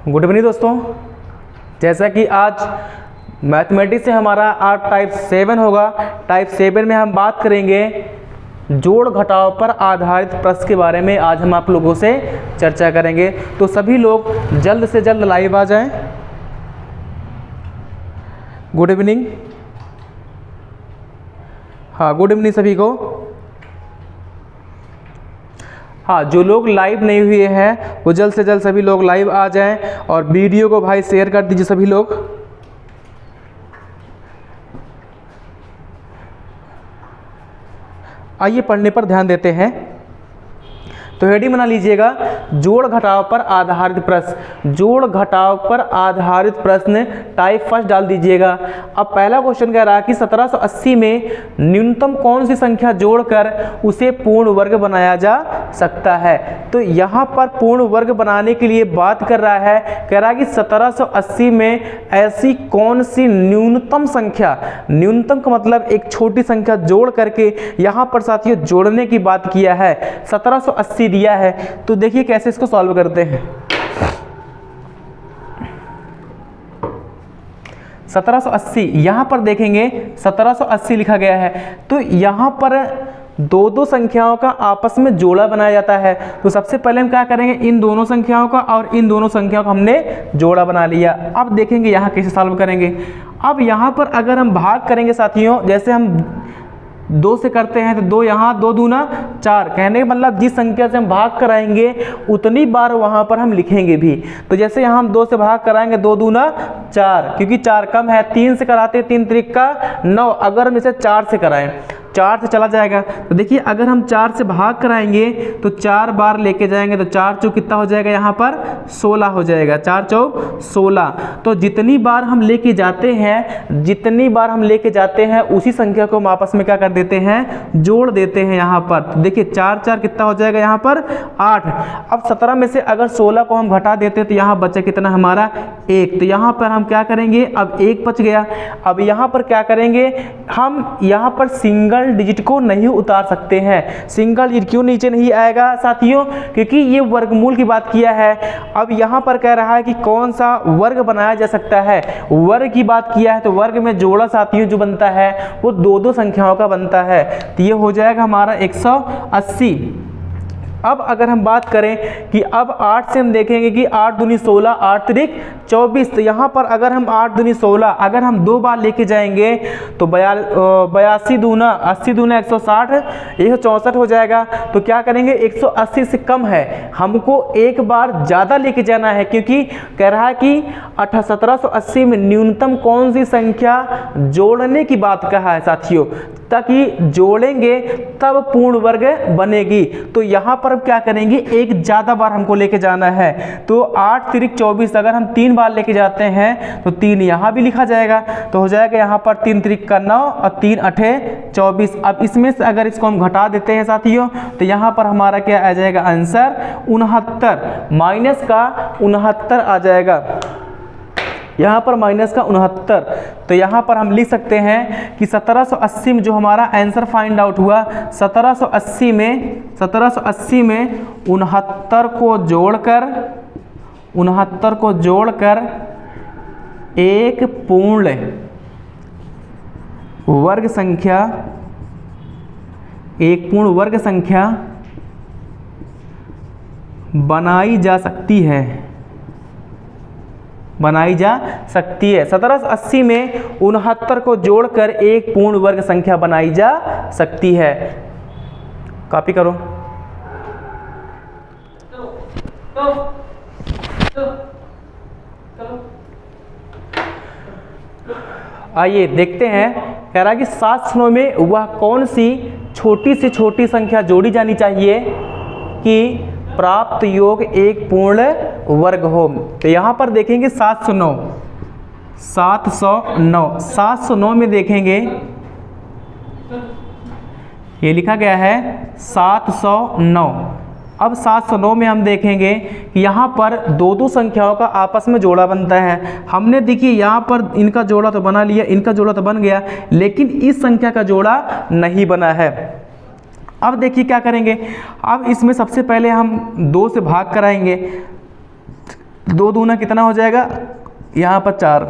Good evening दोस्तों। जैसा कि आज मैथमेटिक्स से हमारा आज टाइप 7 होगा। टाइप 7 में हम बात करेंगे जोड़ घटाव पर आधारित प्रश्न के बारे में। आज हम आप लोगों से चर्चा करेंगे, तो सभी लोग जल्द से जल्द लाइव आ जाएं। Good evening. हाँ, गुड इवनिंग सभी को। हाँ, जो लोग लाइव नहीं हुए हैं वो जल्द से जल्द सभी लोग लाइव आ जाएं और वीडियो को भाई शेयर कर दीजिए सभी लोग। आइए पढ़ने पर ध्यान देते हैं। तो हेडिंग बना लीजिएगा, जोड़ घटाव पर आधारित प्रश्न। जोड़ घटाव पर आधारित प्रश्न टाइप फर्स्ट डाल दीजिएगा। अब पहला क्वेश्चन कह रहा है कि 1780 में न्यूनतम कौन सी संख्या जोड़कर उसे पूर्ण वर्ग बनाया जा सकता है। तो यहाँ पर पूर्ण वर्ग बनाने के लिए बात कर रहा है, कह रहा है कि 1780 में ऐसी कौन सी न्यूनतम संख्या, न्यूनतम का मतलब एक छोटी संख्या जोड़ करके यहाँ पर साथियों जोड़ने की बात किया है। 1780 दिया है, तो देखिए कैसे इसको सॉल्व करते हैं। 1780 यहां पर देखेंगे 1780 लिखा गया है, तो यहां पर दो संख्याओं का आपस में जोड़ा बनाया जाता है। तो सबसे पहले हम क्या करेंगे, इन दोनों संख्याओं का और इन दोनों संख्याओं का हमने जोड़ा बना लिया। अब देखेंगे यहां कैसे सॉल्व करेंगे। अब यहां पर अगर हम भाग करेंगे साथियों, जैसे हम 2 से करते हैं तो 2 यहाँ, 2 दूना 4, कहने का मतलब जिस संख्या से हम भाग कराएंगे उतनी बार वहाँ पर हम लिखेंगे भी। तो जैसे यहाँ हम 2 से भाग कराएंगे, 2 दूना 4, क्योंकि 4 कम है, 3 से कराते हैं, 3 त्रिक का 9, अगर हम इसे 4 से कराएं 4 से चला जाएगा। तो देखिए अगर हम 4 से भाग कराएंगे तो 4 बार लेके जाएंगे, तो 4 चौक कितना हो जाएगा, यहाँ पर 16 हो जाएगा, 4 चौक 16। तो जितनी बार हम लेके जाते हैं, जितनी बार हम लेके जाते हैं उसी संख्या को हम आपस में क्या कर देते हैं, जोड़ देते हैं यहाँ पर। तो देखिए 4 4 कितना हो जाएगा, यहाँ पर 8। अब 17 में से अगर 16 को हम घटा देते हैं तो यहाँ बचा कितना हमारा 1। तो यहाँ पर हम क्या करेंगे, अब 1 बच गया। अब यहाँ पर क्या करेंगे, हम यहाँ पर सिंगल डिजिट को नहीं उतार सकते हैं। सिंगल डिजिट क्यों नीचे नहीं आएगा साथियों, क्योंकि ये वर्गमूल की बात किया है। अब यहाँ पर कह रहा है कि कौन सा वर्ग बनाया जा सकता है, वर्ग की बात किया है। तो वर्ग में जोड़ा साथियों जो बनता है वो दो संख्याओं का बनता है। तो ये हो जाएगा हमारा 180। अब अगर हम बात करें कि अब 8 से हम देखेंगे कि 8 दूनी 16, 8 त्रिक 24। तो यहाँ पर अगर हम 8 दूनी 16 अगर हम 2 बार लेके जाएंगे तो 82 दूना 80 दूना 160, 164 हो जाएगा। तो क्या करेंगे, 180 से कम है, हमको एक बार ज़्यादा लेके जाना है, क्योंकि कह रहा है कि 1780 में न्यूनतम कौन सी संख्या जोड़ने की बात कहा है साथियों, ताकि जोड़ेंगे तब पूर्ण वर्ग बनेगी। तो यहाँ पर हम क्या करेंगे, एक ज़्यादा बार हमको लेके जाना है। तो 8 त्रिक 24 अगर हम 3 बार लेके जाते हैं तो 3 यहाँ भी लिखा जाएगा। तो हो जाएगा यहाँ पर 3 त्रिक का 9 और 3 अठे 24। अब इसमें से अगर इसको हम घटा देते हैं साथियों तो यहाँ पर हमारा क्या आ जाएगा, आंसर 69, माइनस का 69 आ जाएगा, यहाँ पर माइनस का 69। तो यहाँ पर हम लिख सकते हैं कि 1780 में जो हमारा आंसर फाइंड आउट हुआ, 1780 में 69 को जोड़कर एक पूर्ण वर्ग संख्या बनाई जा सकती है। 1780 में 69 को जोड़कर एक पूर्ण वर्ग संख्या बनाई जा सकती है। कॉपी करो। आइए देखते हैं, कह रहा है कि 7 क्षणों में वह कौन सी छोटी से छोटी संख्या जोड़ी जानी चाहिए कि प्राप्त योग एक पूर्ण वर्ग हो। तो यहाँ पर देखेंगे 709 में देखेंगे ये लिखा गया है 709। अब 709 में हम देखेंगे कि यहाँ पर दो संख्याओं का आपस में जोड़ा बनता है। हमने देखिए यहाँ पर इनका जोड़ा तो बना लिया, इनका जोड़ा तो बन गया, लेकिन इस संख्या का जोड़ा नहीं बना है। अब देखिए क्या करेंगे, अब इसमें सबसे पहले हम 2 से भाग कराएंगे। 2 दूना कितना हो जाएगा, यहाँ पर 4।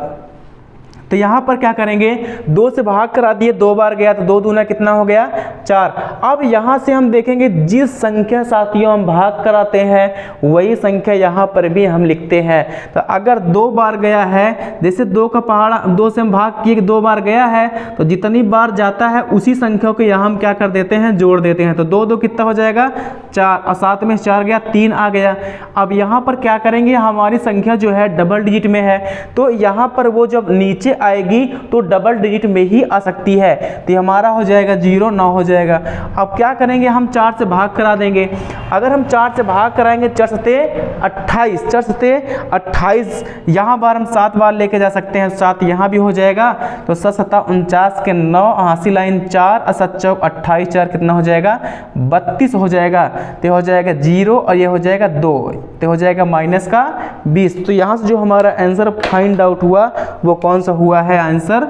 तो यहाँ पर क्या करेंगे, 2 से भाग करा दिए, 2 बार गया तो 2 दूना कितना हो गया, 4। अब यहाँ से हम देखेंगे जिस संख्या साथियों हम भाग कराते हैं वही संख्या यहाँ पर भी हम लिखते हैं। तो अगर 2 बार गया है, जैसे 2 का पहाड़ा 2 से हम भाग किए, 2 बार गया है तो जितनी बार जाता है उसी संख्या को यहाँ हम क्या कर देते हैं, जोड़ देते हैं। तो 2 2 कितना हो जाएगा, 4, और 7 में 4 गया, 3 आ गया। अब यहाँ पर क्या करेंगे, हमारी संख्या जो है डबल डिजिट में है, तो यहाँ पर वो जब नीचे आएगी तो डबल डिजिट में ही आ सकती है। तो हमारा हो जाएगा 0, 9 हो जाएगा। अब क्या करेंगे, हम 4 से भाग करा देंगे। अगर हम 4 से भाग कराएंगे, 4 सते 28, 4 सते 28, यहाँ बार हम 7 बार लेके जा सकते हैं, 7 यहाँ भी हो जाएगा। तो 7 सता 49 के 9, हासी लाइन 4, और 7 चौक 28, 4 कितना हो जाएगा, 32 हो जाएगा। तो हो जाएगा 0 और ये हो जाएगा 2, तो हो जाएगा माइनस का 20। तो यहाँ से जो हमारा आंसर फाइंड आउट हुआ वो कौन सा हुआ है आंसर,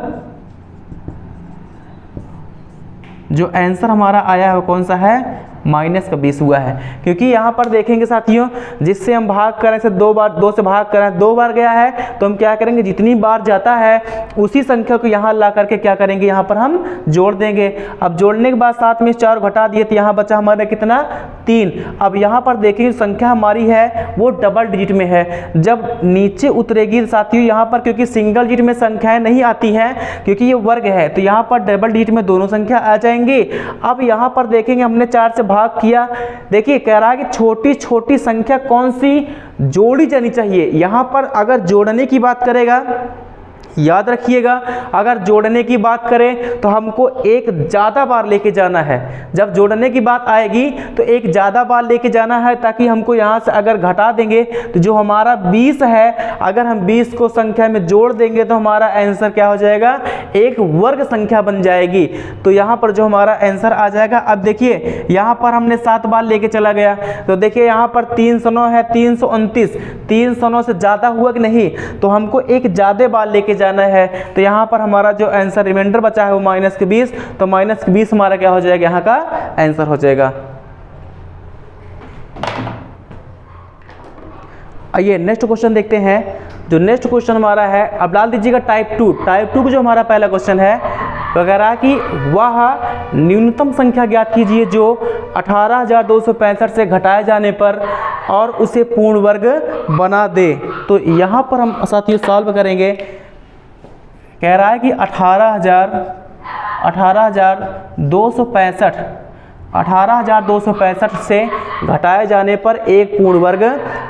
जो आंसर हमारा आया है वो कौन सा है, माइनस का 20 हुआ है। क्योंकि यहाँ पर देखेंगे साथियों, जिससे हम भाग करें से 2 बार, 2 से भाग करें, 2 बार गया है तो हम क्या करेंगे, जितनी बार जाता है उसी संख्या को यहाँ ला करके क्या करेंगे, यहाँ पर हम जोड़ देंगे। अब जोड़ने के बाद 7 में 4 घटा दिए तो यहाँ बचा हमारा कितना, 3। अब यहाँ पर देखिए संख्या हमारी है वो डबल डिजिट में है। जब नीचे उतरेगी साथियों यहाँ पर, क्योंकि सिंगल डिजिट में संख्याएं नहीं आती हैं क्योंकि ये वर्ग है, तो यहाँ पर डबल डिजिट में दोनों संख्या आ जाएंगी। अब यहाँ पर देखेंगे हमने 4 से भाग किया, देखिए कह रहा है कि छोटी छोटी संख्या कौन सी जोड़ी जानी चाहिए। यहां पर अगर जोड़ने की बात करेगा, याद रखिएगा, अगर जोड़ने की बात करें तो हमको एक ज़्यादा बार लेके जाना है। जब जोड़ने की बात आएगी तो एक ज़्यादा बार लेके जाना है, ताकि हमको यहाँ से अगर घटा देंगे तो जो हमारा 20 है, अगर हम 20 को संख्या में जोड़ देंगे तो हमारा आंसर क्या हो जाएगा, एक वर्ग संख्या बन जाएगी। तो यहाँ पर जो हमारा आंसर आ जाएगा, अब देखिए यहाँ पर हमने 7 बार लेके चला गया, तो देखिए यहाँ पर 309 है, 329, 309 से ज़्यादा हुआ कि नहीं, तो हमको एक ज़्यादा बार लेके जाना है। तो यहाँ पर हमारा जो आंसर रिमाइंडर बचा है वो माइनस के 20, तो माइनस के 20 हमारा क्या हो जाएगा, यहाँ का आंसर हो जाएगा। आइए नेक्स्ट क्वेश्चन देखते हैं। जो नेक्स्ट क्वेश्चन हमारा है, अब डाल दीजिएगा टाइप 2। टाइप 2 का जो हमारा पहला क्वेश्चन है वगैरह कि वह न्यूनतम संख्या ज्ञात कीजिए जो 18,265 से घटाए जाने पर और उसे पूर्ण वर्ग बना दे। तो यहाँ पर हम साथियों सॉल्व करेंगे। कह रहा है कि 18,265 से घटाए जाने पर एक पूर्ण वर्ग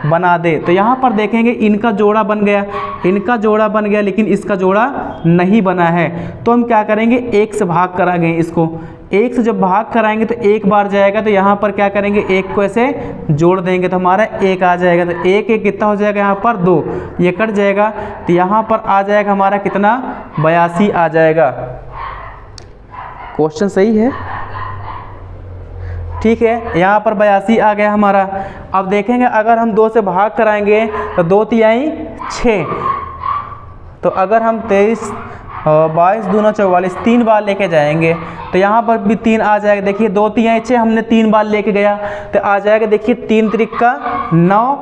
बना दे। तो यहाँ पर देखेंगे इनका जोड़ा बन गया, इनका जोड़ा बन गया, लेकिन इसका जोड़ा नहीं बना है। तो हम क्या करेंगे, 1 से भाग कराएंगे इसको। 1 से जब भाग कराएंगे तो 1 बार जाएगा, तो यहाँ पर क्या करेंगे, 1 को ऐसे जोड़ देंगे तो हमारा 1 आ जाएगा। तो 1 1 कितना हो जाएगा, यहाँ पर 2, ये कट जाएगा, तो यहाँ पर आ जाएगा हमारा कितना, 82 आ जाएगा। क्वेश्चन सही है, ठीक है। यहाँ पर 82 आ गया हमारा। अब देखेंगे अगर हम 2 से भाग कराएंगे तो 2 तिहाई 6, तो अगर हम 23 22 दूना 44 3 बार लेके जाएंगे तो यहाँ पर भी 3 आ जाएगा। देखिए 2 तिहाई 6 हमने 3 बार लेके गया तो आ जाएगा, देखिए 3 त्रिका 9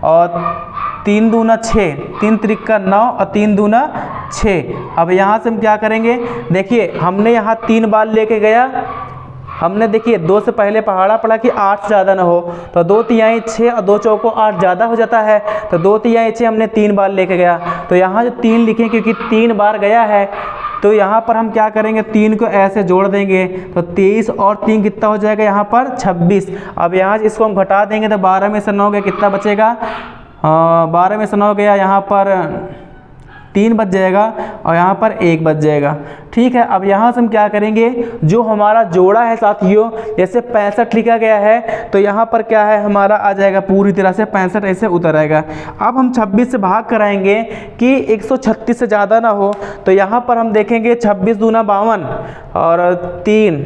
और 3 दूना 6, 3 त्रिका 9 और 3 दूना 6। अब यहाँ से हम क्या करेंगे, देखिए हमने यहाँ 3 बार लेके गया, हमने देखिए 2 से पहले पहाड़ा पढ़ा कि 8 से ज़्यादा ना हो, तो 2 तिहाई 6 और 2 चौको 8 ज़्यादा हो जाता है, तो 2 तिहाई 6 हमने 3 बार लेके गया। तो यहाँ जो 3 लिखें क्योंकि 3 बार गया है, तो यहाँ पर हम क्या करेंगे, 3 को ऐसे जोड़ देंगे तो 23 और 3 कितना हो जाएगा, यहाँ पर 26। अब यहाँ इसको हम घटा देंगे तो 12 में से 9 गया, कितना बचेगा, 12 में से 9 गया, यहाँ पर 3 बच जाएगा और यहाँ पर 1 बच जाएगा। ठीक है। अब यहाँ से हम क्या करेंगे, जो हमारा जोड़ा है साथियों, जैसे 65 लिखा गया है तो यहाँ पर क्या है हमारा आ जाएगा पूरी तरह से 65 ऐसे उतर आएगा। अब हम 26 से भाग कराएंगे कि 136 से ज़्यादा ना हो, तो यहाँ पर हम देखेंगे 26 दूना 52 और 3,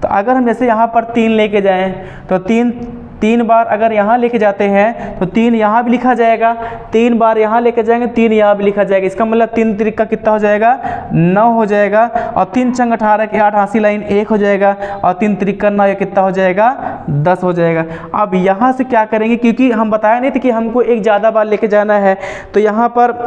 तो अगर हम जैसे यहाँ पर 3 लेके जाएं तो 3 3 बार अगर यहाँ लेके जाते हैं तो 3 यहाँ भी लिखा जाएगा, 3 बार यहाँ लेके जाएंगे 3 यहाँ भी लिखा जाएगा। इसका मतलब 3 त्रिक कितना हो जाएगा 9 हो जाएगा, और 3 चंग 18 के 8 हासी लाइन 1 हो जाएगा, और 3 त्रिक 9 ये कितना हो जाएगा 10 हो जाएगा। अब यहाँ से क्या करेंगे, क्योंकि हम बताया नहीं थे कि हमको एक ज़्यादा बार लेके जाना है, तो यहाँ पर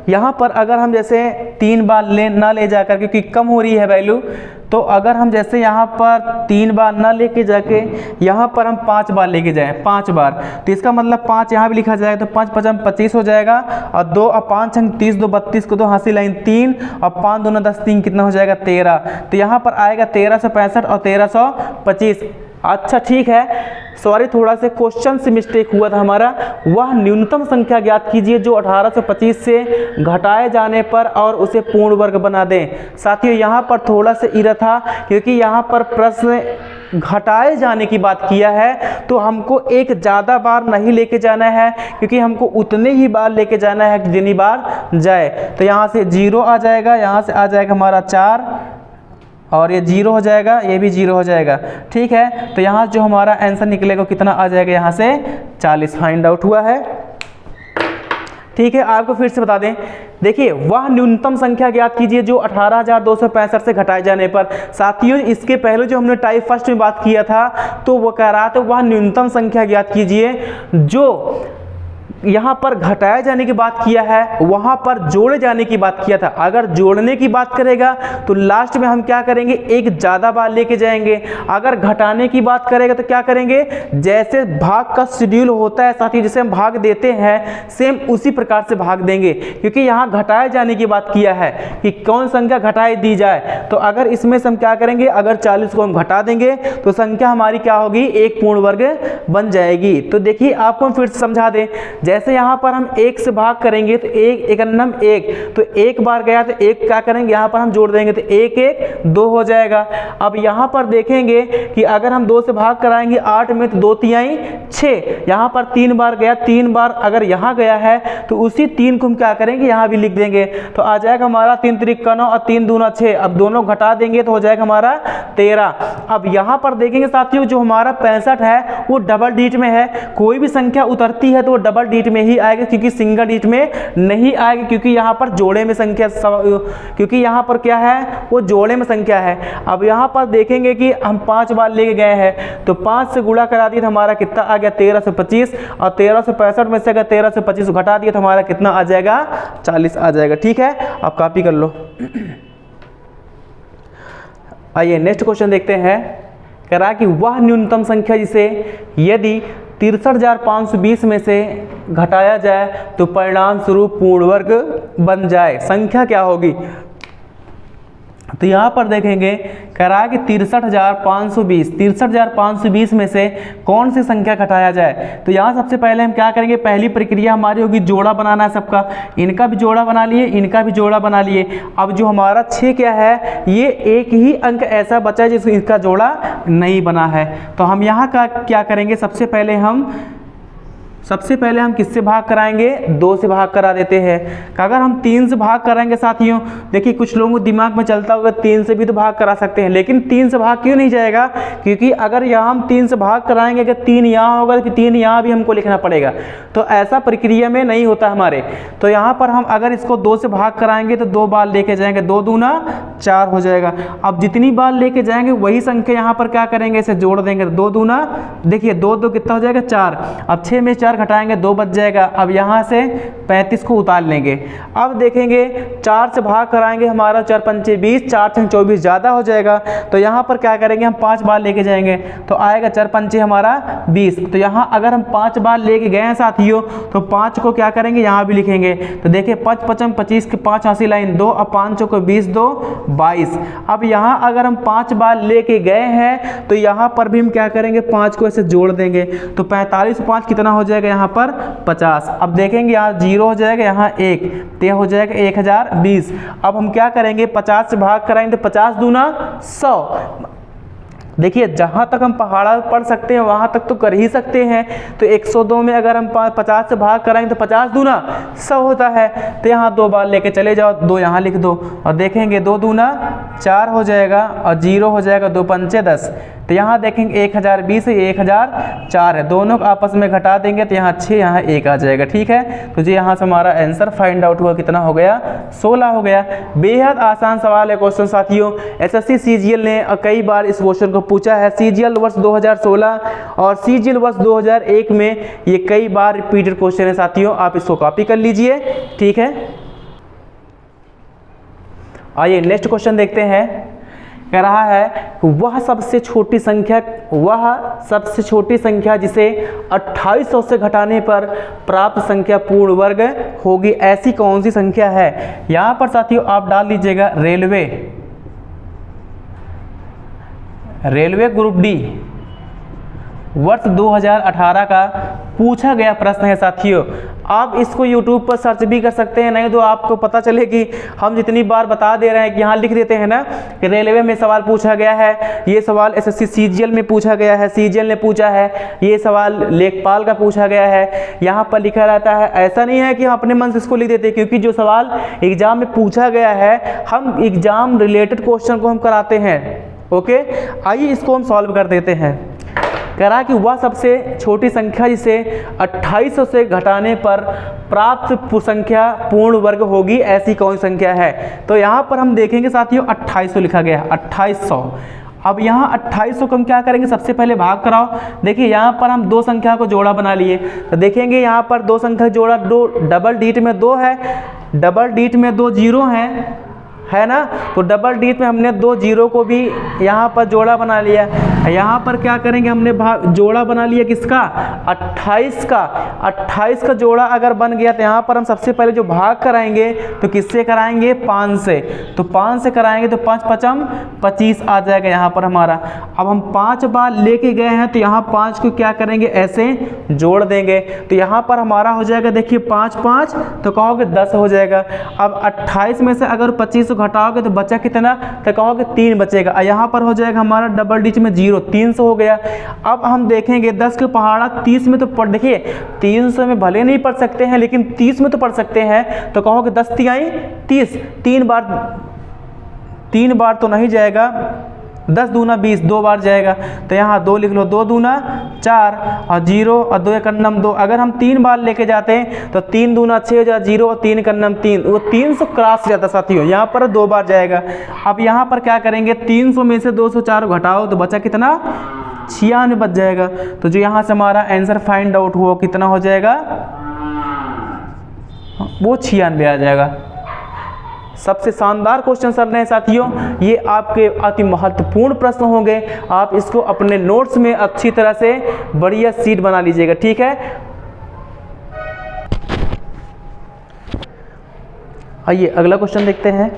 यहाँ पर अगर हम जैसे 3 बार ना ले जाकर, क्योंकि कम हो रही है वैल्यू, तो अगर हम जैसे यहाँ पर 3 बार ना लेके जाके यहाँ पर हम 5 बार लेके जाएं, 5 बार, तो इसका मतलब 5 यहाँ भी लिखा जाएगा, तो 5 5 25 हो जाएगा, और 2 और 5 30 2 32 को 2 हासी लाइन 3, और 5 2 10 3 कितना हो जाएगा 13। तो यहाँ पर आएगा 1365 और 1325। अच्छा ठीक है, सॉरी थोड़ा सा क्वेश्चन से मिस्टेक हुआ था हमारा। वह न्यूनतम संख्या ज्ञात कीजिए जो 1825 से घटाए जाने पर और उसे पूर्ण वर्ग बना दें। साथियों यहाँ पर थोड़ा सा इरर था, क्योंकि यहाँ पर प्रश्न घटाए जाने की बात किया है, तो हमको एक ज़्यादा बार नहीं लेके जाना है, क्योंकि हमको उतने ही बार लेके जाना है जितनी बार जाए। तो यहाँ से 0 आ जाएगा, यहाँ से आ जाएगा हमारा 4, और ये 0 हो जाएगा, ये भी 0 हो जाएगा। ठीक है, तो यहाँ जो हमारा आंसर निकलेगा कितना आ जाएगा, यहाँ से 40 फाइंड आउट हुआ है। ठीक है, आपको फिर से बता दें, देखिए वह न्यूनतम संख्या ज्ञात कीजिए जो 18,265 से घटाए जाने पर। साथियों इसके पहले जो हमने टाइप फर्स्ट में बात किया था, तो वो कह रहा था वह न्यूनतम संख्या ज्ञात कीजिए जो यहाँ पर घटाए जाने की बात किया है, वहाँ पर जोड़े जाने की बात किया था। अगर जोड़ने की बात करेगा तो लास्ट में हम क्या करेंगे, एक ज़्यादा बार लेके जाएंगे। अगर घटाने की बात करेगा तो क्या करेंगे, जैसे भाग का शेड्यूल होता है साथ ही जैसे हम भाग देते हैं सेम उसी प्रकार से भाग देंगे, क्योंकि यहाँ घटाए जाने की बात किया है कि कौन संख्या घटाई दी जाए। तो अगर इसमें से हम क्या करेंगे, अगर 40 को हम घटा देंगे तो संख्या हमारी क्या होगी, एक पूर्ण वर्ग बन जाएगी। तो देखिए आपको हम फिर से समझा दें, जैसे यहाँ पर हम 1 से भाग करेंगे तो 1 एकन्नम 1, तो 1 बार गया तो 1 क्या करेंगे, यहाँ पर हम जोड़ देंगे तो 1 1 2 हो जाएगा। अब यहाँ पर देखेंगे कि अगर हम 2 से भाग कराएंगे 8 में तो 2 तिहाई 6, यहाँ पर 3 बार गया, 3 बार अगर यहाँ गया है तो उसी 3 को हम क्या करेंगे, यहाँ भी लिख देंगे, तो आ जाएगा हमारा 3 त्रिक 9 और 3 दूना 6। अब दोनों घटा देंगे तो हो जाएगा हमारा 13। अब यहाँ पर देखेंगे साथियों जो हमारा 65 है वो डबल डिजिट में है। कोई भी संख्या उतरती है तो वो डबल डिजिट में ही आएगा, क्योंकि सिंगल डिजिट में नहीं आएगी, क्योंकि यहाँ पर जोड़े में संख्या, क्योंकि यहाँ पर क्या है, वो जोड़े में संख्या है। अब यहाँ पर देखेंगे कि हम 5 बार लेके गए हैं, तो 5 से गुणा करा दिए तो हमारा कितना आ गया 1325, और 1365 में से अगर 1325 घटा दिए तो हमारा कितना आ जाएगा 40 आ जाएगा। ठीक है, आप कॉपी कर लो। आइए नेक्स्ट क्वेश्चन देखते हैं। कह रहा है कि वह न्यूनतम संख्या जिसे यदि 63,520 में से घटाया जाए तो परिणाम स्वरूप पूर्ण वर्ग बन जाए, संख्या क्या होगी। तो यहाँ पर देखेंगे कह रहा है कि 63,520 में से कौन सी संख्या घटाया जाए। तो यहाँ सबसे पहले हम क्या करेंगे, पहली प्रक्रिया हमारी होगी जोड़ा बनाना है सबका। इनका भी जोड़ा बना लिए, इनका भी जोड़ा बना लिए। अब जो हमारा 6 क्या है, ये एक ही अंक ऐसा बचा है जिसका इसका जोड़ा नहीं बना है। तो हम यहाँ का क्या करेंगे, सबसे पहले हम किससे भाग कराएंगे, 2 से भाग करा देते हैं। अगर हम 3 से भाग कराएंगे साथियों, देखिए कुछ लोगों को दिमाग में चलता होगा 3 से भी तो भाग करा सकते हैं, लेकिन 3 से भाग क्यों नहीं जाएगा, क्योंकि अगर यहाँ हम 3 से भाग कराएंगे, अगर 3 यहाँ होगा तो 3 यहाँ भी हमको लिखना पड़ेगा। तो ऐसा प्रक्रिया में नहीं होता हमारे। तो यहाँ पर हम अगर इसको 2 से भाग कराएंगे तो 2 बार लेके जाएंगे, 2 दूना 4 हो जाएगा। अब जितनी बार लेके जाएंगे वही संख्या यहाँ पर क्या करेंगे, इसे जोड़ देंगे, 2 दूना, देखिए 2 2 कितना हो जाएगा 4। अब 6 में 4 घटाएंगे 2 बच जाएगा। अब यहाँ से 35 को उतार लेंगे। अब देखेंगे 4 से भाग कराएंगे, हमारा 4 पंचे 20, 4 छंग 24 ज़्यादा हो जाएगा। तो यहाँ पर क्या करेंगे, हम 5 बार लेके जाएंगे तो आएगा 4 पंचे हमारा 20। तो यहाँ अगर हम 5 बार लेके गए हैं साथियों तो 5 को क्या करेंगे, यहाँ भी लिखेंगे। तो देखिए 5 पचम 25 के 5 हासी लाइन 2, अब 5 को 20 2 22। अब यहाँ अगर हम 5 बार लेके गए हैं तो यहाँ पर भी हम क्या करेंगे, 5 को ऐसे जोड़ देंगे। तो 45 5 कितना हो जाएगा यहाँ पर 50। अब देखेंगे यहाँ 0 हो जाएगा, यहाँ 1, तो यह हो जाएगा 1020। अब हम क्या करेंगे, 50 से भाग कराएंगे तो 50 दूना 100। देखिए जहाँ तक हम पहाड़ा पढ़ सकते हैं वहाँ तक तो कर ही सकते हैं। तो 102 में अगर हम 50 से भाग कराएंगे तो 50 दूना 100 होता है। तो यहाँ 2 बार लेके चले जाओ, 2 यहाँ लिख दो और देखेंगे 2 दूना 4 हो जाएगा और 0 हो जाएगा, 2 पंचे 10। तो यहाँ देखेंगे 1020 है, 1004 है, दोनों को आपस में घटा देंगे तो यहाँ 6 यहाँ 1 आ जाएगा। ठीक है, तो जी यहाँ से हमारा आंसर फाइंड आउट हुआ, कितना हो गया 16 हो गया। बेहद आसान सवाल है क्वेश्चन साथियों। एसएससी सीजीएल ने कई बार इस क्वेश्चन को पूछा है। सीजीएल वर्ष 2016 और सीजीएल वर्ष 2001 में ये कई बार रिपीटेड क्वेश्चन है साथियों, आप इसको कॉपी कर लीजिए। ठीक है, आइए नेक्स्ट क्वेश्चन देखते हैं। कह रहा है वह सबसे छोटी संख्या जिसे 2800 से घटाने पर प्राप्त संख्या पूर्ण वर्ग होगी, ऐसी कौन सी संख्या है। यहाँ पर साथियों आप डाल लीजिएगा रेलवे ग्रुप डी वर्ष 2018 का पूछा गया प्रश्न है साथियों। आप इसको YouTube पर सर्च भी कर सकते हैं, नहीं तो आपको पता चले कि हम जितनी बार बता दे रहे हैं कि यहाँ लिख देते हैं ना कि रेलवे में सवाल पूछा गया है, ये सवाल एसएससी सीजीएल में पूछा गया है, सीजीएल ने पूछा है, ये सवाल लेखपाल का पूछा गया है, यहाँ पर लिखा रहता है। ऐसा नहीं है कि हम अपने मन से इसको लिख देते, क्योंकि जो सवाल एग्जाम में पूछा गया है हम एग्जाम रिलेटेड क्वेश्चन को हम कराते हैं। ओके, आइए इसको हम सॉल्व कर देते हैं। कह रहा कि वह सबसे छोटी संख्या जिसे 2800 से घटाने पर प्राप्त संख्या पूर्ण वर्ग होगी, ऐसी कौन संख्या है। तो यहाँ पर हम देखेंगे साथियों 2800 लिखा गया है, 2800। अब यहाँ 2800 को हम क्या करेंगे, सबसे पहले भाग कराओ। देखिए यहाँ पर हम 2 संख्या को जोड़ा बना लिए, तो देखेंगे यहाँ पर 2 संख्या जोड़ा, 2 डबल डीट में 2 है, डबल डीट में 2 जीरो है ना, तो डबल डीट में हमने 2 जीरो को भी यहाँ पर जोड़ा बना लिया। यहाँ पर क्या करेंगे, हमने जोड़ा बना लिया किसका, 28 का। 28 का जोड़ा अगर बन गया तो यहाँ पर हम सबसे पहले जो भाग कराएंगे तो किससे कराएंगे, 5 से। तो 5 से कराएंगे तो 5 पचम 25 आ जाएगा यहाँ पर हमारा। अब हम 5 बार लेके गए हैं तो यहाँ 5 को क्या करेंगे, ऐसे जोड़ देंगे। तो यहाँ पर हमारा हो जाएगा, देखिए 5 5 तो कहोगे 10 हो जाएगा। अब 28 में से अगर 25 को घटाओगे तो बचा कितना, तो कहोगे 3 बचेगा। यहाँ पर हो जाएगा हमारा डबल डिजिट में 0, 300 हो गया। अब हम देखेंगे 10 के पहाड़ा 30 में तो पढ़, देखिए 300 में भले नहीं पढ़ सकते हैं लेकिन 30 में तो पढ़ सकते हैं। तो कहोगे 10 तिहाई 30, 3 बार तो नहीं जाएगा, 10 दूना 20, 2 बार जाएगा। तो यहाँ 2 लिख लो, 2 दूना 4 और 0 और 2 एकन्नम 2। अगर हम 3 बार लेके जाते हैं तो 3 दूना 6 हो जाए, 0 और 3 एकन्नम 3, वो 300 क्रॉस जाता साथियों। यहाँ पर 2 बार जाएगा। अब यहाँ पर क्या करेंगे, 300 में से 204 घटाओ तो बचा कितना, 96 बच जाएगा। तो जो यहाँ से हमारा आंसर फाइंड आउट हुआ कितना हो जाएगा, वो 96 आ जाएगा। सबसे शानदार क्वेश्चन चल रहे हैं साथियों, ये आपके अति महत्वपूर्ण प्रश्न होंगे। आप इसको अपने नोट्स में अच्छी तरह से बढ़िया सीट बना लीजिएगा। ठीक है, आइए अगला क्वेश्चन देखते हैं।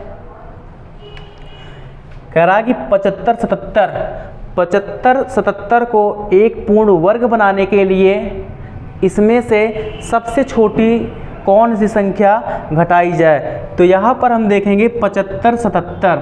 कह रहा है कि 75 77 को एक पूर्ण वर्ग बनाने के लिए इसमें से सबसे छोटी कौन सी संख्या घटाई जाए। तो यहाँ पर हम देखेंगे 75 77।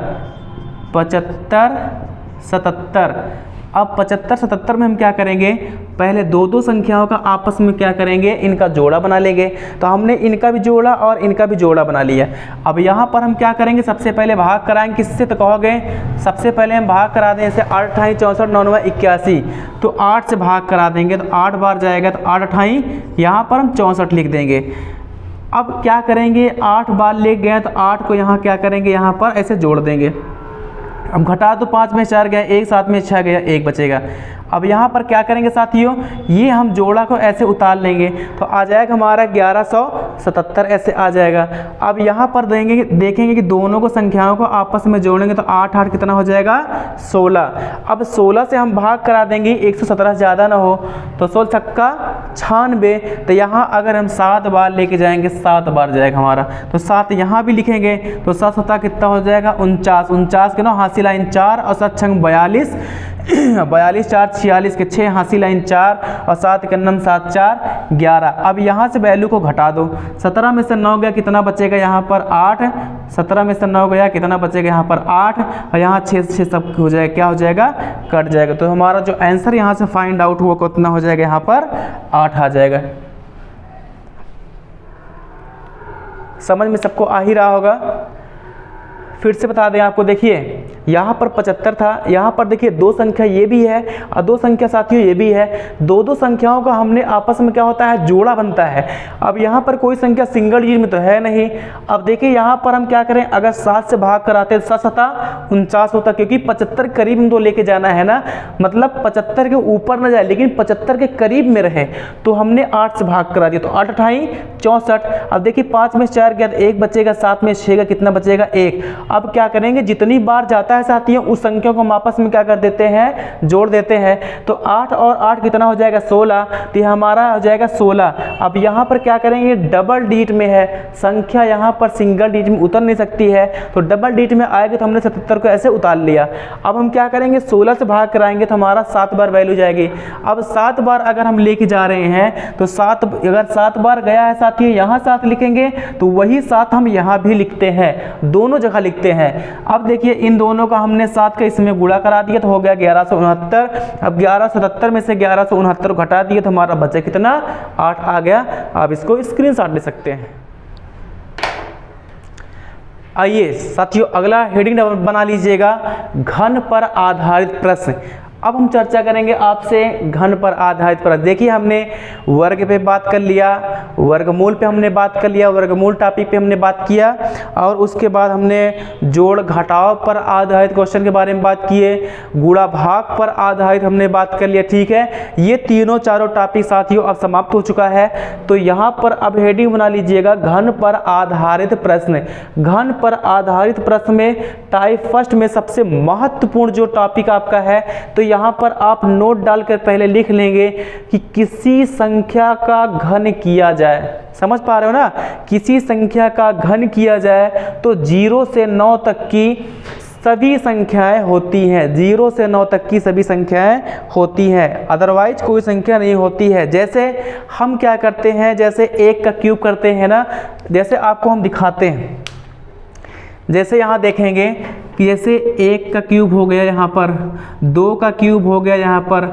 अब 75 77 में हम क्या करेंगे, पहले 2 संख्याओं का आपस में क्या करेंगे, इनका जोड़ा बना लेंगे। तो हमने इनका भी जोड़ा और इनका भी जोड़ा बना लिया। अब यहाँ पर हम क्या करेंगे, सबसे पहले भाग कराएंगे किससे, तो कहोगे सबसे पहले हम भाग करा दें जैसे 8 अठाई 64 9 9 81, तो 8 से भाग करा देंगे तो 8 बार जाएगा। तो 8 अठाई यहाँ पर हम 64 लिख देंगे। अब क्या करेंगे, 8 बार ले गए तो 8 को यहाँ क्या करेंगे, यहाँ पर ऐसे जोड़ देंगे। अब घटा तो 5 में 4 गया, 1 7 में 6 गया, 1 बचेगा। अब यहाँ पर क्या करेंगे साथियों, ये हम जोड़ा को ऐसे उतार लेंगे तो आ जाएगा हमारा 1177 ऐसे आ जाएगा। अब यहाँ पर देखेंगे कि दोनों को संख्याओं को आपस में जोड़ेंगे तो 8 8 कितना हो जाएगा, 16। अब 16 से हम भाग करा देंगे, 117 ज़्यादा ना हो तो 16 छक्का 96। तो यहाँ अगर हम 7 बार लेके जाएंगे 7 बार जाएगा हमारा। तो 7 यहाँ भी लिखेंगे तो 7 7 कितना हो जाएगा, 49। 49 के 9 हासिल 4 और 7 6 42 42 4 46 के 6 हाँसी लाइन 4 और 7 के नम 7 4 11। अब यहाँ से वैल्यू को घटा दो, 17 में से 9 गया कितना बचेगा यहाँ पर 8, 17 में से 9 गया कितना बचेगा यहाँ पर 8 और यहाँ 6 सब हो जाएगा, क्या हो जाएगा, कट जाएगा। तो हमारा जो आंसर यहाँ से फाइंड आउट हुआ कितना हो जाएगा, यहाँ पर 8 आ जाएगा। समझ में सबको आ ही रहा होगा। फिर से बता दें आपको, देखिए यहाँ पर 75 था, यहाँ पर देखिए 2 संख्या ये भी है और 2 संख्या साथियों ये भी है। 2 संख्याओं का हमने आपस में क्या होता है, जोड़ा बनता है। अब यहाँ पर कोई संख्या सिंगल डिजिट में तो है नहीं। अब देखिए यहाँ पर हम क्या करें, अगर 7 से भाग कराते तो 7 7 49 होता, क्योंकि 75 करीब में तो लेके जाना है ना, मतलब 75 के ऊपर ना जाए लेकिन 75 के करीब में रहे, तो हमने 8 से भाग करा दिया, तो 8 8 64। अब देखिए 5 में 4 गया तो 1 बचेगा, 7 में 6 का कितना बचेगा 1। अब क्या करेंगे, जितनी बार जाता है साथियों उस संख्या को हम आपस में क्या कर देते हैं, जोड़ देते हैं। तो 8 और 8 कितना हो जाएगा 16, तो ये हमारा हो जाएगा 16। अब यहाँ पर क्या करेंगे, डबल डिजिट में है संख्या, यहाँ पर सिंगल डिजिट में उतर नहीं सकती है, तो डबल डिजिट में आएगी तो हमने 77 को ऐसे उतार लिया। अब हम क्या करेंगे, 16 से भाग कराएंगे तो हमारा 7 बार वैल्यू जाएगी। अब 7 बार अगर हम लेके जा रहे हैं तो 7 अगर 7 बार गया है साथियों, यहाँ 7 लिखेंगे तो वही 7 हम यहाँ भी लिखते हैं, दोनों जगह लिखते हैं। अब देखिए इन दोनों का हमने 7 का इसमें गुणा करा दिया तो हो गया 1169। अब 1177 में से 1169 घटा दिए तो हमारा बचा कितना, 8 आ गया। आप इसको स्क्रीनशॉट ले सकते हैं। आइए साथियों अगला हेडिंग बना लीजिएगा, घन पर आधारित प्रश्न। अब हम चर्चा करेंगे आपसे घन पर आधारित प्रश्न। देखिए हमने वर्ग पे बात कर लिया, वर्गमूल पे हमने बात कर लिया, वर्गमूल टॉपिक पे हमने बात किया, और उसके बाद हमने जोड़ घटाव पर आधारित क्वेश्चन के बारे में बात किए, गुणा भाग पर आधारित हमने बात कर लिया। ठीक है, ये तीनों चारों टॉपिक साथियों अब समाप्त हो चुका है। तो यहाँ पर अब हेडिंग बना लीजिएगा, घन पर आधारित प्रश्न। घन पर आधारित प्रश्न में टाइप फर्स्ट में सबसे महत्वपूर्ण जो टॉपिक आपका है, तो यहाँ पर आप नोट डालकर पहले लिख लेंगे कि किसी संख्या का घन किया जाए। समझ पा रहे हो ना, किसी संख्या का घन किया जाए तो 0 से 9 तक की सभी संख्याएं होती हैं, 0 से 9 तक की सभी संख्याएं होती हैं, अदरवाइज कोई संख्या नहीं होती है। जैसे हम क्या करते हैं, जैसे 1 का क्यूब करते हैं ना, जैसे आपको हम दिखाते हैं, जैसे यहाँ देखेंगे कि जैसे 1 का क्यूब हो गया, यहाँ पर 2 का क्यूब हो गया, यहाँ पर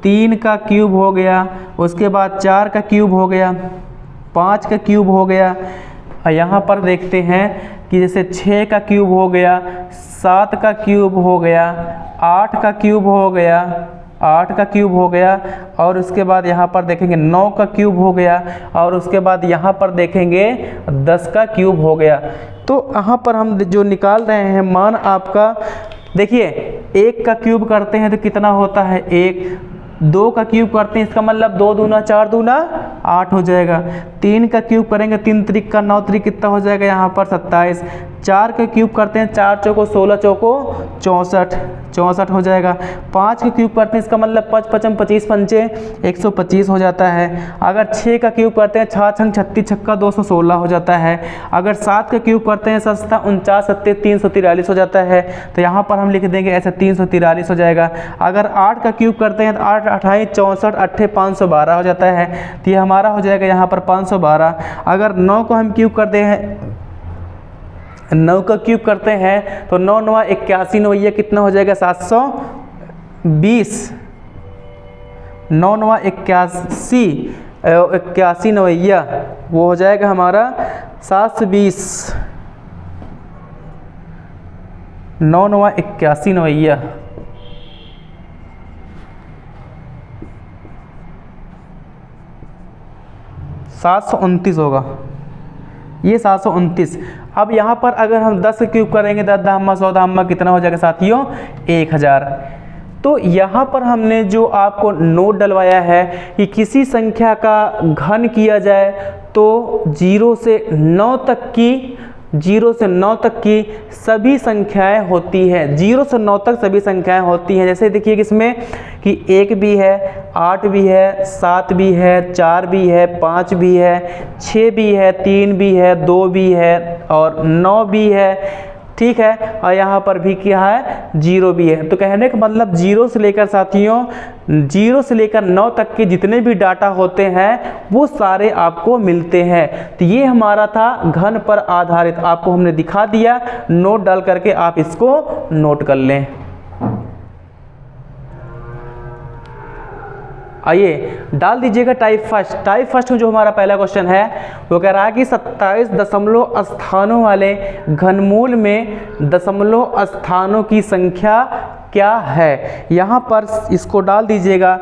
3 का क्यूब हो गया, उसके बाद 4 का क्यूब हो गया, 5 का क्यूब हो गया, और यहाँ पर देखते हैं कि जैसे 6 का क्यूब हो गया, 7 का क्यूब हो गया, 8 का क्यूब हो गया, 8 का क्यूब हो गया, और उसके बाद यहाँ पर देखेंगे 9 का क्यूब हो गया, और उसके बाद यहाँ पर देखेंगे 10 का क्यूब हो गया। तो यहाँ पर हम जो निकाल रहे हैं मान आपका, देखिए 1 का क्यूब करते हैं तो कितना होता है 1, 2 का क्यूब करते हैं इसका मतलब 2 दूना 4 दूना 8 हो जाएगा, 3 का क्यूब करेंगे 3 त्रिक का 9 त्रिक कितना हो जाएगा यहाँ पर 27, 4 का क्यूब करते हैं 4 चौको 16 चौको 64 हो जाएगा, 5 का क्यूब करते हैं इसका मतलब 5 पचम 25 पंचे 125 हो जाता है, अगर 6 का क्यूब करते हैं 6 छंग 36 छक्का 216 हो जाता है, अगर 7 का क्यूब करते हैं 7 49 सत्ते 343 हो जाता है, तो यहाँ पर हम लिख देंगे ऐसे 343 हो जाएगा। अगर 8 का क्यूब करते हैं तो 8 28 64 8 512 हो जाता है, तो ये हमारा हो जाएगा यहाँ पर 512। अगर 9 को हम क्यूब करते हैं, 9 का क्यूब करते हैं तो 9 9 81 9 कितना हो जाएगा 720, 9 9 81 9 वो हो जाएगा हमारा 720, 9 9 81 9 729 होगा, ये 729। अब यहाँ पर अगर हम 10 क्यूब करेंगे 10 दहम्मा 100 दहम्मा कितना हो जाएगा साथियों 1000। तो यहाँ पर हमने जो आपको नोट डलवाया है कि किसी संख्या का घन किया जाए तो 0 से 9 तक की सभी संख्याएं होती हैं, 0 से 9 तक सभी संख्याएं होती हैं। जैसे देखिए इसमें कि 1 भी है, 8 भी है, 7 भी है, 4 भी है, 5 भी है, 6 भी है, 3 भी है, 2 भी है और 9 भी है, ठीक है, और यहाँ पर भी क्या है 0 भी है। तो कहने का मतलब 0 से लेकर साथियों 0 से लेकर 9 तक के जितने भी डाटा होते हैं वो सारे आपको मिलते हैं। तो ये हमारा था घन पर आधारित, आपको हमने दिखा दिया, नोट डाल करके आप इसको नोट कर लें। आइए डाल दीजिएगा टाइप फर्स्ट। टाइप फर्स्ट में जो हमारा पहला क्वेश्चन है वो कह रहा है कि 27 दशमलव स्थानों वाले घनमूल में दशमलव स्थानों की संख्या क्या है। यहाँ पर इसको डाल दीजिएगा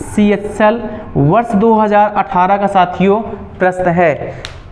CHCl वर्ष 2018 का साथियों प्रश्न है।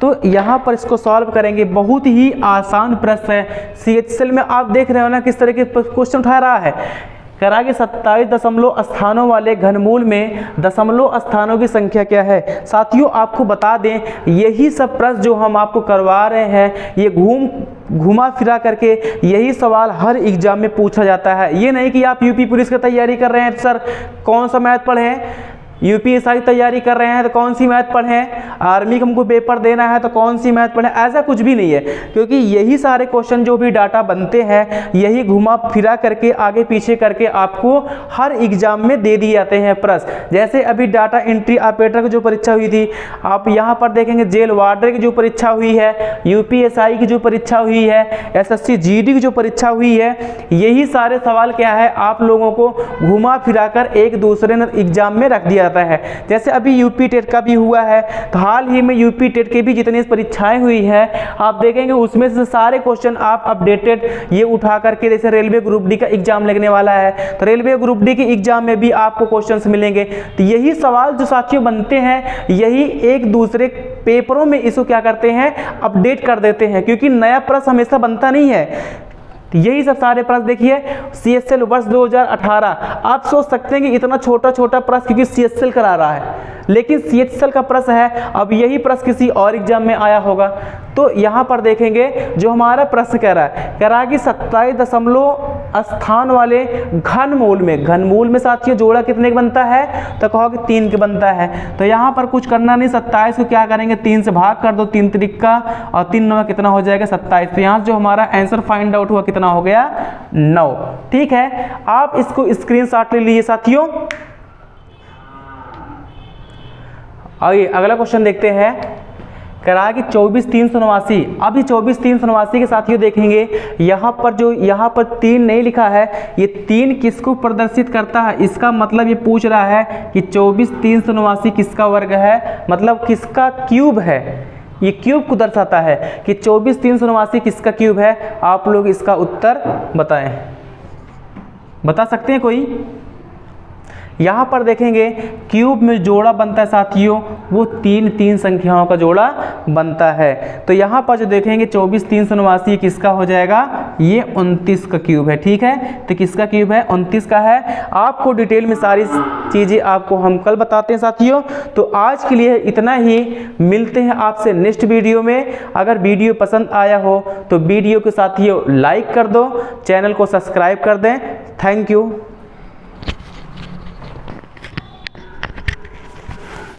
तो यहाँ पर इसको सॉल्व करेंगे, बहुत ही आसान प्रश्न है। CHCl में आप देख रहे हो ना किस तरह के क्वेश्चन उठा रहा है। कह रहा है कि 27 दशमलव स्थानों वाले घनमूल में दशमलव स्थानों की संख्या क्या है। साथियों आपको बता दें यही सब प्रश्न जो हम आपको करवा रहे हैं ये घुमा फिरा करके यही सवाल हर एग्जाम में पूछा जाता है। ये नहीं कि आप यूपी पुलिस की तैयारी कर रहे हैं सर कौन सा मैथ पढ़ें, यूपीएससी की तैयारी कर रहे हैं तो कौन सी मैथ पढ़ें, आर्मी का हमको पेपर देना है तो कौन सी मैथ पढ़ें, ऐसा कुछ भी नहीं है। क्योंकि यही सारे क्वेश्चन जो भी डाटा बनते हैं यही घुमा फिरा करके आगे पीछे करके आपको हर एग्जाम में दे दिए जाते हैं प्रश्न। जैसे अभी डाटा एंट्री ऑपरेटर की जो परीक्षा हुई थी, आप यहाँ पर देखेंगे जेल वार्डर की जो परीक्षा हुई है, यूपीएससी की जो परीक्षा हुई है, SSC GD की जो परीक्षा हुई है, यही सारे सवाल क्या है आप लोगों को घुमा फिरा कर एक दूसरे एग्जाम में रख दिया है। जैसे अभी यूपी टेट का भी हुआ है, तो हाल ही में यूपी टेट के भी जितनी परीक्षाएं हुई है आप देखेंगे उसमें से सारे क्वेश्चन आप अपडेटेड ये उठा करके, जैसे रेलवे ग्रुप डी का एग्जाम लगने वाला है तो रेलवे ग्रुप डी के एग्जाम में भी आपको क्वेश्चंस मिलेंगे। तो यही सवाल जो साथियों बनते हैं यही एक दूसरे पेपरों में इसको क्या करते हैं अपडेट कर देते हैं, क्योंकि नया प्रश्न हमेशा बनता नहीं है। यही सब सारे प्रश्न देखिए CHCl वर्ष 2018। आप सोच सकते हैं कि इतना छोटा छोटा प्रश्न क्योंकि CHCl करा रहा है, लेकिन CHCl का प्रश्न है, अब यही प्रश्न किसी और एग्जाम में आया होगा। तो यहाँ पर देखेंगे जो हमारा प्रश्न कह रहा है कि 27 दशमलव स्थान वाले घनमूल में साथियों जोड़ा कितने का बनता है, तो कहोगे 3 के बनता है। तो यहाँ पर कुछ करना नहीं, 27 को क्या करेंगे 3 से भाग कर दो, 3 त्रिका और 3 9 कितना हो जाएगा 27। तो यहाँ जो हमारा आंसर फाइंड आउट हुआ कितना हो गया 9। ठीक है, आप इसको स्क्रीनशॉट ले लीजिए साथियों। आइए अगला क्वेश्चन देखते हैं। कह रहा है कि 24,389। अभी 24,389 के साथियों देखेंगे यहाँ पर 3 नहीं लिखा है, ये 3 किसको प्रदर्शित करता है, इसका मतलब ये पूछ रहा है कि 24,389 किसका वर्ग है, मतलब किसका क्यूब है। ये क्यूब को दर्शाता है कि 24,389 किसका क्यूब है। आप लोग इसका उत्तर बताएं, बता सकते हैं कोई। यहाँ पर देखेंगे क्यूब में जोड़ा बनता है साथियों वो 3 संख्याओं का जोड़ा बनता है। तो यहाँ पर जो देखेंगे 24,389 किसका हो जाएगा, ये 29 का क्यूब है। ठीक है, तो किसका क्यूब है 29 का है। आपको डिटेल में सारी चीज़ें आपको हम कल बताते हैं साथियों। तो आज के लिए इतना ही, मिलते हैं आपसे नेक्स्ट वीडियो में। अगर वीडियो पसंद आया हो तो वीडियो को साथियों लाइक कर दो, चैनल को सब्सक्राइब कर दें। Thank you.